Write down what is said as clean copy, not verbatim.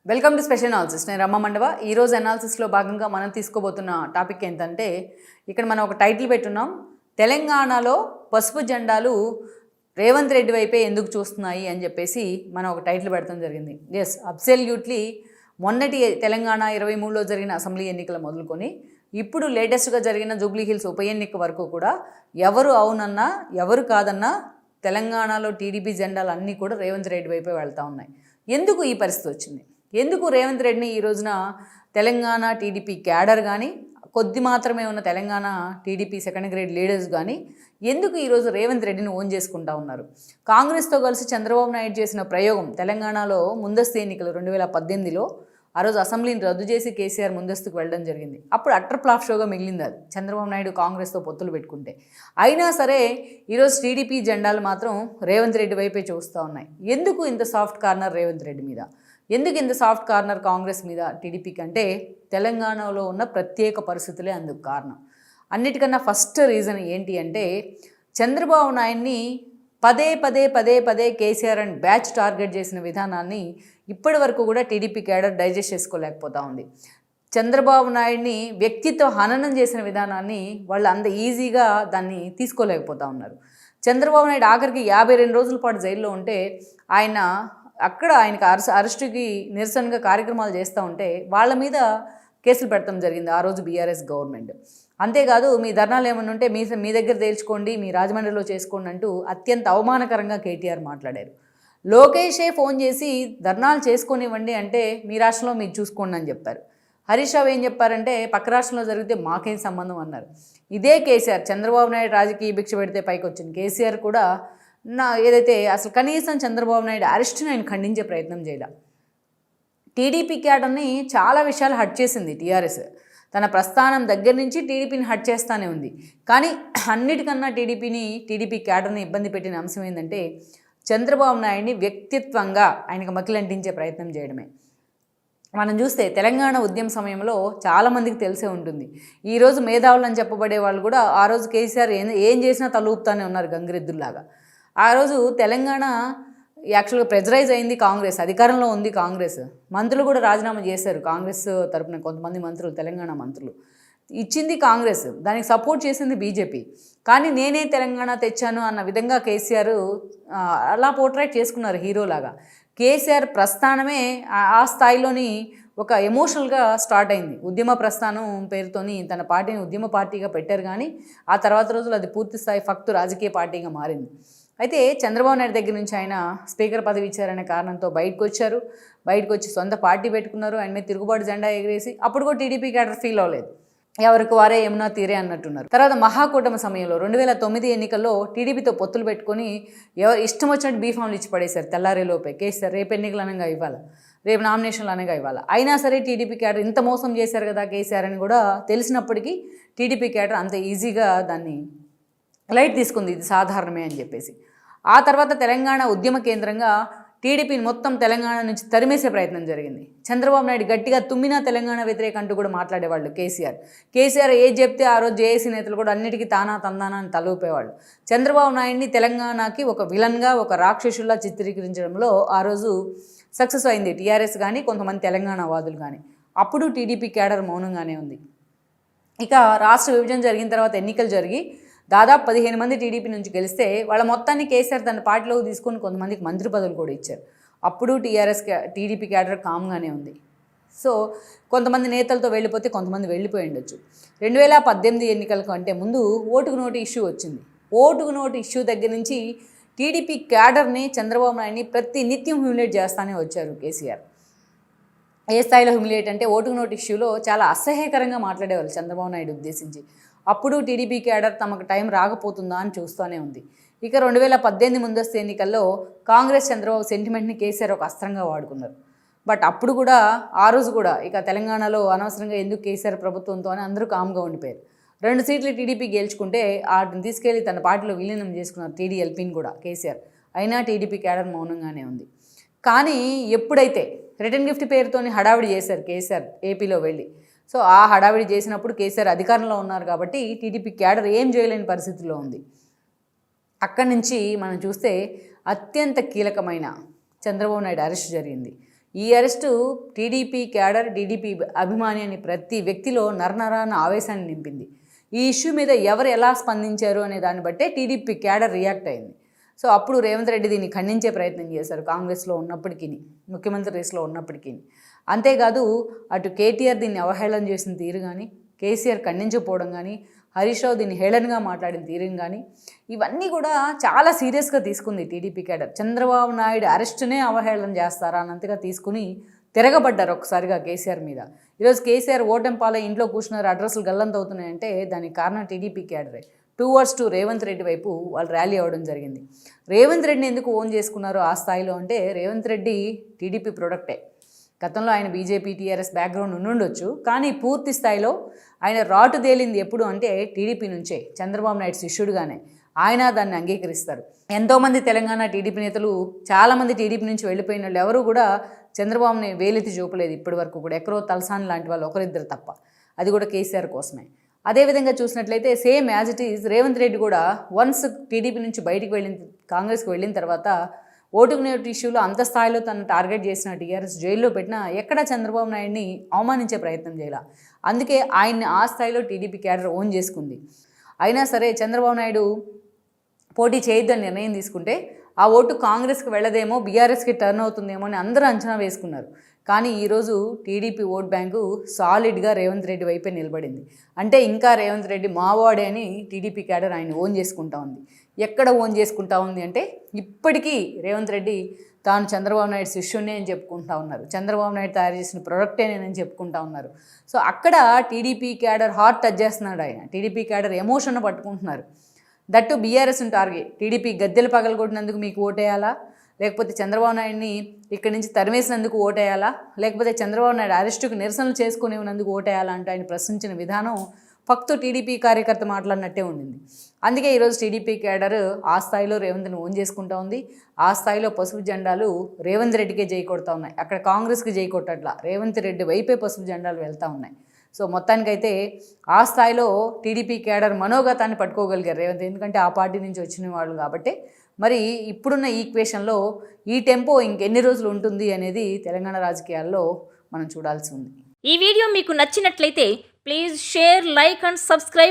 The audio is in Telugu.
Welcome to special analysis. నేను రమ్మ మండవ. ఈరోజు అనాలిసిస్లో భాగంగా మనం తీసుకోబోతున్న టాపిక్ ఏంటంటే, ఇక్కడ మనం ఒక టైటిల్ పెట్టున్నాం, తెలంగాణలో పసుపు జెండాలు రేవంత్ రెడ్డి వైపే ఎందుకు చూస్తున్నాయి అని చెప్పేసి మనం ఒక టైటిల్ పెడతాం జరిగింది. ఎస్, అబ్సల్యూట్లీ మొన్నటి తెలంగాణ 23లో జరిగిన అసెంబ్లీ ఎన్నికలు మొదలుకొని ఇప్పుడు లేటెస్ట్గా జరిగిన జూబ్లీ హిల్స్ ఉప ఎన్నిక వరకు కూడా ఎవరు అవునన్నా ఎవరు కాదన్నా తెలంగాణలో టీడీపీ జెండాలు అన్నీ కూడా రేవంత్ రెడ్డి వైపే వెళ్తూ ఉన్నాయి. ఎందుకు ఈ పరిస్థితి వచ్చింది? ఎందుకు రేవంత్ రెడ్డిని ఈ రోజున తెలంగాణ టీడీపీ క్యాడర్ కానీ, కొద్ది మాత్రమే ఉన్న Telangana TDP second grade leaders కానీ ఎందుకు ఈరోజు రేవంత్ రెడ్డిని ఓన్ చేసుకుంటా ఉన్నారు? కాంగ్రెస్తో కలిసి చంద్రబాబు నాయుడు చేసిన ప్రయోగం తెలంగాణలో ముందస్తు ఎన్నికలు 2018లో ఆ రోజు అసెంబ్లీని రద్దు చేసి కేసీఆర్ ముందస్తుకు వెళ్ళడం జరిగింది. అప్పుడు అట్టర్ ఫ్లాప్ షోగా మిగిలింది అది, చంద్రబాబు నాయుడు కాంగ్రెస్తో పొత్తులు పెట్టుకుంటే. అయినా సరే ఈరోజు టీడీపీ జెండాలు మాత్రం రేవంత్ రెడ్డి వైపే చూస్తూ ఉన్నాయి. ఎందుకు ఇంత సాఫ్ట్ కార్నర్ రేవంత్ రెడ్డి మీద? ఎందుకు ఇంత సాఫ్ట్ కార్నర్ కాంగ్రెస్ మీద టీడీపీకి అంటే తెలంగాణలో ఉన్న ప్రత్యేక పరిస్థితులే అందుకు కారణం. అన్నిటికన్నా ఫస్ట్ రీజన్ ఏంటి అంటే, చంద్రబాబు నాయుడిని పదే పదే పదే పదే కేసీఆర్ అండ్ బ్యాచ్ టార్గెట్ చేసిన విధానాన్ని ఇప్పటి వరకు కూడా టీడీపీ క్యాడర్ డైజెస్ట్ చేసుకోలేకపోతా ఉంది. చంద్రబాబు నాయుడిని వ్యక్తిత్వ హననం చేసిన విధానాన్ని వాళ్ళు అంత ఈజీగా దాన్ని తీసుకోలేకపోతా ఉన్నారు. చంద్రబాబు నాయుడు ఆఖరికి 52 రోజుల పాటు జైల్లో ఉంటే ఆయనకు అరెస్టుకి నిరసనగా కార్యక్రమాలు చేస్తూ ఉంటే వాళ్ళ మీద కేసులు పెడతాం జరిగింది ఆ రోజు బీఆర్ఎస్ గవర్నమెంట్. అంతేకాదు, మీ ధర్నాలు ఏమన్నా ఉంటే మీ దగ్గర తేల్చుకోండి, మీ రాజమండ్రిలో చేసుకోండి అంటూ అత్యంత అవమానకరంగా కేటీఆర్ మాట్లాడారు. లోకేషే ఫోన్ చేసి ధర్నాలు చేసుకొనివ్వండి అంటే మీ రాష్ట్రంలో మీరు చూసుకోండి అని చెప్పారు. హరీష్ రావు ఏం చెప్పారంటే పక్క రాష్ట్రంలో జరిగితే మాకేం సంబంధం అన్నారు. ఇదే కేసీఆర్, చంద్రబాబు నాయుడు రాజకీయ భిక్ష పెడితే పైకి వచ్చింది కేసీఆర్ కూడా ఏదైతే అసలు కనీసం చంద్రబాబు నాయుడు అరెస్ట్ని ఆయన ఖండించే ప్రయత్నం చేయడం. టీడీపీ క్యాడర్ని చాలా విషయాలు హట్ చేసింది టీఆర్ఎస్. తన ప్రస్థానం దగ్గర నుంచి టీడీపీని హట్ చేస్తూనే ఉంది. కానీ అన్నిటికన్నా టీడీపీ క్యాడర్ని ఇబ్బంది పెట్టిన అంశం ఏంటంటే, చంద్రబాబు నాయుడిని వ్యక్తిత్వంగా ఆయనకు మకిలంటించే ప్రయత్నం చేయడమే. మనం చూస్తే తెలంగాణ ఉద్యమ సమయంలో చాలామందికి తెలిసే ఉంటుంది. ఈరోజు మేధావులు అని చెప్పబడే వాళ్ళు కూడా ఆ రోజు కేసీఆర్ ఏం చేసినా తలూపుతానే ఉన్నారు గంగిరెద్దుల్లాగా. ఆ రోజు తెలంగాణ యాక్చువల్గా ప్రెజరైజ్ అయింది కాంగ్రెస్, అధికారంలో ఉంది కాంగ్రెస్. మంత్రులు కూడా రాజీనామా చేశారు కాంగ్రెస్ తరపున, కొంతమంది మంత్రులు, తెలంగాణ మంత్రులు. ఇచ్చింది కాంగ్రెస్, దానికి సపోర్ట్ చేసింది బీజేపీ. కానీ నేనే తెలంగాణ తెచ్చాను అన్న విధంగా కేసీఆర్ అలా పోర్ట్రేట్ చేసుకున్నారు హీరోలాగా. కేసీఆర్ ప్రస్థానమే ఆ స్థాయిలోని ఒక ఎమోషనల్గా స్టార్ట్ అయింది. ఉద్యమ ప్రస్థానం పేరుతోని తన పార్టీని ఉద్యమ పార్టీగా పెట్టారు, కానీ ఆ తర్వాత రోజులు అది పూర్తి స్థాయి ఫక్తు రాజకీయ పార్టీగా మారింది. అయితే చంద్రబాబు నాయుడు దగ్గర నుంచి ఆయన స్పీకర్ పదవి ఇచ్చారనే కారణంతో బయటకు వచ్చి సొంత పార్టీ పెట్టుకున్నారు. ఆయన మీద తిరుగుబాటు జెండా ఎగిరేసి అప్పుడు కూడా టీడీపీ క్యాడర్ ఫీల్ అవ్వలేదు, ఎవరికి వారే ఏమన్నా తీరే అన్నట్టున్నారు. తర్వాత మహాకూటమి సమయంలో 2009 ఎన్నికల్లో టీడీపీతో పొత్తులు పెట్టుకొని ఇష్టం వచ్చినట్టు బీఫామ్లు ఇచ్చి పడేశారు తెల్లారేలోపే. కేసీఆర్ రేపు ఎన్నికలు అనగా ఇవ్వాలి, రేపు నామినేషన్లు అనగా ఇవ్వాలి. అయినా సరే టీడీపీ క్యాడర్ ఇంత మోసం చేశారు కదా కేసీఆర్ అని కూడా తెలిసినప్పటికీ టీడీపీ క్యాడర్ అంత ఈజీగా దాన్ని లైట్ తీసుకుంది, ఇది సాధారణమే అని చెప్పేసి. ఆ తర్వాత తెలంగాణ ఉద్యమ కేంద్రంగా టీడీపీని మొత్తం తెలంగాణ నుంచి తరిమేసే ప్రయత్నం జరిగింది. చంద్రబాబు నాయుడు గట్టిగా తుమ్మినా తెలంగాణ వ్యతిరేక అంటూ కూడా మాట్లాడేవాళ్ళు కేసీఆర్ ఏది చెప్తే ఆ రోజు జేఏసీ నేతలు కూడా అన్నిటికీ తానా తందానా అని తలూపేవాళ్ళు. చంద్రబాబు నాయుడిని తెలంగాణకి ఒక విలన్గా, ఒక రాక్షసుల్లా చిత్రీకరించడంలో ఆ రోజు సక్సెస్ అయింది టీఆర్ఎస్ కానీ, కొంతమంది తెలంగాణ వాదులు కానీ. అప్పుడు టీడీపీ క్యాడర్ మౌనంగానే ఉంది. ఇక రాష్ట్ర విభజన జరిగిన తర్వాత ఎన్నికలు జరిగి దాదాపు 15 మంది టీడీపీ నుంచి గెలిస్తే వాళ్ళ మొత్తాన్ని కేసీఆర్ తన పార్టీలోకి తీసుకొని కొంతమందికి మంత్రి పదవులు కూడా ఇచ్చారు. అప్పుడు టీడీపీ క్యాడర్ కామ్గానే ఉంది. సో కొంతమంది నేతలతో వెళ్ళిపోతే కొంతమంది వెళ్ళిపోయి ఉండొచ్చు. 2018 ఎన్నికల కంటే ముందు ఓటుకు నోటు ఇష్యూ వచ్చింది. ఓటుకు నోటు ఇష్యూ దగ్గర నుంచి టీడీపీ క్యాడర్ని, చంద్రబాబు నాయుడిని ప్రతి నిత్యం హ్యూమిలేట్ చేస్తూనే వచ్చారు కేసీఆర్. ఏ స్థాయిలో హ్యూమిలేట్ అంటే, ఓటుకు నోటు ఇష్యూలో చాలా అసహ్యకరంగా మాట్లాడేవాళ్ళు చంద్రబాబు నాయుడు ఉద్దేశించి. అప్పుడు టీడీపీ క్యాడర్ తమకు టైం రాకపోతుందా అని చూస్తూనే ఉంది. ఇక 2018 ముందస్తు ఎన్నికల్లో కాంగ్రెస్ చంద్రబాబు సెంటిమెంట్ని కేసీఆర్ ఒక అస్త్రంగా వాడుకున్నారు. బట్ అప్పుడు కూడా ఆ రోజు కూడా ఇక తెలంగాణలో అనవసరంగా ఎందుకు కేసీఆర్ ప్రభుత్వంతో అని అందరూ కామ్గా ఉండిపోయారు. 2 సీట్లు టీడీపీ గెలుచుకుంటే వాటిని తీసుకెళ్లి తన పార్టీలో విలీనం చేసుకున్నారు, టీడీఎల్పీని కూడా కేసీఆర్. అయినా టీడీపీ క్యాడర్ మౌనంగానే ఉంది. కానీ ఎప్పుడైతే రిటర్న్ గిఫ్ట్ పేరుతోని హడావిడి చేశారు కేసీఆర్ ఏపీలో వెళ్ళి, సో ఆ హడావిడి చేసినప్పుడు కేసీఆర్ అధికారంలో ఉన్నారు కాబట్టి టీడీపీ క్యాడర్ ఏం చేయలేని పరిస్థితిలో ఉంది. అక్కడి నుంచి మనం చూస్తే అత్యంత కీలకమైన చంద్రబాబు నాయుడు అరెస్ట్ జరిగింది. ఈ అరెస్టు టీడీపీ క్యాడర్, టీడీపీ అభిమాని అని ప్రతి వ్యక్తిలో నరనరాన ఆవేశాన్ని నింపింది. ఈ ఇష్యూ మీద ఎవరు ఎలా స్పందించారు అనే దాన్ని బట్టే టీడీపీ క్యాడర్ రియాక్ట్ అయింది. సో అప్పుడు రేవంత్ రెడ్డి దీన్ని ఖండించే ప్రయత్నం చేశారు, కాంగ్రెస్లో ఉన్నప్పటికీ, ముఖ్యమంత్రి రేసులో ఉన్నప్పటికీ. అంతేకాదు అటు కేటీఆర్ దీన్ని అవహేళన చేసిన తీరు కానీ, కేసీఆర్ ఖండించకపోవడం కానీ, హరీష్ రావు దీన్ని హేళనగా మాట్లాడిన తీరు కానీ, ఇవన్నీ కూడా చాలా సీరియస్గా తీసుకుంది టీడీపీ క్యాడర్. చంద్రబాబు నాయుడు అరెస్టునే అవహేళన చేస్తారా అన్నంతగా తీసుకుని తిరగబడ్డారు ఒకసారిగా కేసీఆర్ మీద. ఈరోజు కేసీఆర్ ఓటెంపాల ఇంట్లో కూర్చున్నారు, అడ్రస్లు గల్లంత అవుతున్నాయంటే దానికి కారణం టీడీపీ క్యాడరే. 2 రేవంత్ రెడ్డి వైపు వాళ్ళు ర్యాలీ అవ్వడం జరిగింది. రేవంత్ రెడ్డిని ఎందుకు ఓన్ చేసుకున్నారు ఆ స్థాయిలో అంటే, రేవంత్ రెడ్డి టీడీపీ ప్రొడక్టే. గతంలో ఆయన బీజేపీ, టీఆర్ఎస్ బ్యాక్గ్రౌండ్ ఉండుండొచ్చు, కానీ పూర్తి స్థాయిలో ఆయన రాటు తేలింది ఎప్పుడు అంటే టీడీపీ నుంచే, చంద్రబాబు నాయుడు శిష్యుడుగానే. ఆయన దాన్ని అంగీకరిస్తారు. ఎంతోమంది తెలంగాణ టీడీపీ నేతలు, చాలామంది టీడీపీ నుంచి వెళ్ళిపోయిన వాళ్ళు ఎవరు కూడా చంద్రబాబుని వేలెత్తి చూపలేదు ఇప్పటి వరకు కూడా, ఎక్కడో తలసాని లాంటి వాళ్ళు ఒకరిద్దరు తప్ప, అది కూడా కేసీఆర్ కోసమే. అదేవిధంగా చూసినట్లయితే same as it is Revanth Reddy కూడా వన్స్ టీడీపీ నుంచి బయటికి కాంగ్రెస్కి వెళ్ళిన తర్వాత ఓటుకు నోటు ఇష్యూలో అంత స్థాయిలో తను టార్గెట్ చేసిన టీఆర్ఎస్ జైల్లో పెట్టినా ఎక్కడా చంద్రబాబు నాయుడిని అవమానించే ప్రయత్నం చేయాల. అందుకే ఆయన్ని ఆ స్థాయిలో టీడీపీ క్యాడర్ ఓన్ చేసుకుంది. అయినా సరే చంద్రబాబు నాయుడు పోటీ చేయొద్దని నిర్ణయం తీసుకుంటే ఆ ఓటు కాంగ్రెస్కి వెళ్ళదేమో, బీఆర్ఎస్కి టర్న్ అవుతుందేమో అని అందరూ అంచనా వేసుకున్నారు. కానీ ఈరోజు టీడీపీ ఓట్ బ్యాంకు సాలిడ్గా రేవంత్ రెడ్డి వైపే నిలబడింది. అంటే ఇంకా రేవంత్ రెడ్డి మావాడే అని టీడీపీ క్యాడర్ ఆయన ఓన్ చేసుకుంటా ఉంది. ఎక్కడ ఓన్ చేసుకుంటా ఉంది అంటే, ఇప్పటికీ రేవంత్ రెడ్డి తాను చంద్రబాబు నాయుడు శిష్యునే అని చెప్పుకుంటా ఉన్నారు, చంద్రబాబు నాయుడు తయారు చేసిన ప్రొడక్టే నేనని చెప్పుకుంటా ఉన్నారు. సో అక్కడ టీడీపీ క్యాడర్ హార్ట్ టచ్ చేస్తున్నాడు ఆయన, టీడీపీ క్యాడర్ ఎమోషన్ పట్టుకుంటున్నారు. దట్టు బీఆర్ఎస్ని టార్గెట్, టీడీపీ గద్దెలు పగలగొట్టినందుకు మీకు ఓటేయాలా, లేకపోతే చంద్రబాబు నాయుడిని ఇక్కడి నుంచి తరిమేసినందుకు ఓటేయాలా, లేకపోతే చంద్రబాబు నాయుడు అరెస్టుకు నిరసనలు చేసుకునేందుకు ఓటేయాలా అంటూ ఆయన ప్రశ్నించిన విధానం ఫక్తు టీడీపీ కార్యకర్త మాట్లాడినట్టే ఉండింది. అందుకే ఈరోజు టీడీపీ క్యాడర్ ఆ స్థాయిలో రేవంత్ని ఓన్ చేసుకుంటా ఉంది. ఆ స్థాయిలో పసుపు జెండాలు రేవంత్ రెడ్డికే జై కొడతా ఉన్నాయి. అక్కడ కాంగ్రెస్కి జై కొట్టట్లా, రేవంత్ రెడ్డి వైపే పసుపు జెండాలు వెళ్తూ ఉన్నాయి. సో మొత్తానికైతే ఆ స్థాయిలో టీడీపీ క్యాడర్ మనోగతాన్ని పట్టుకోగలిగారు రేవంత్, ఎందుకంటే ఆ పార్టీ నుంచి వచ్చిన వాళ్ళు కాబట్టి. మరి ఇప్పుడున్న ఈక్వేషన్లో ఈ టెంపో ఇంకెన్ని రోజులు ఉంటుంది అనేది తెలంగాణ రాజకీయాల్లో మనం చూడాల్సి ఉంది. ఈ వీడియో మీకు నచ్చినట్లయితే please share, like and subscribe.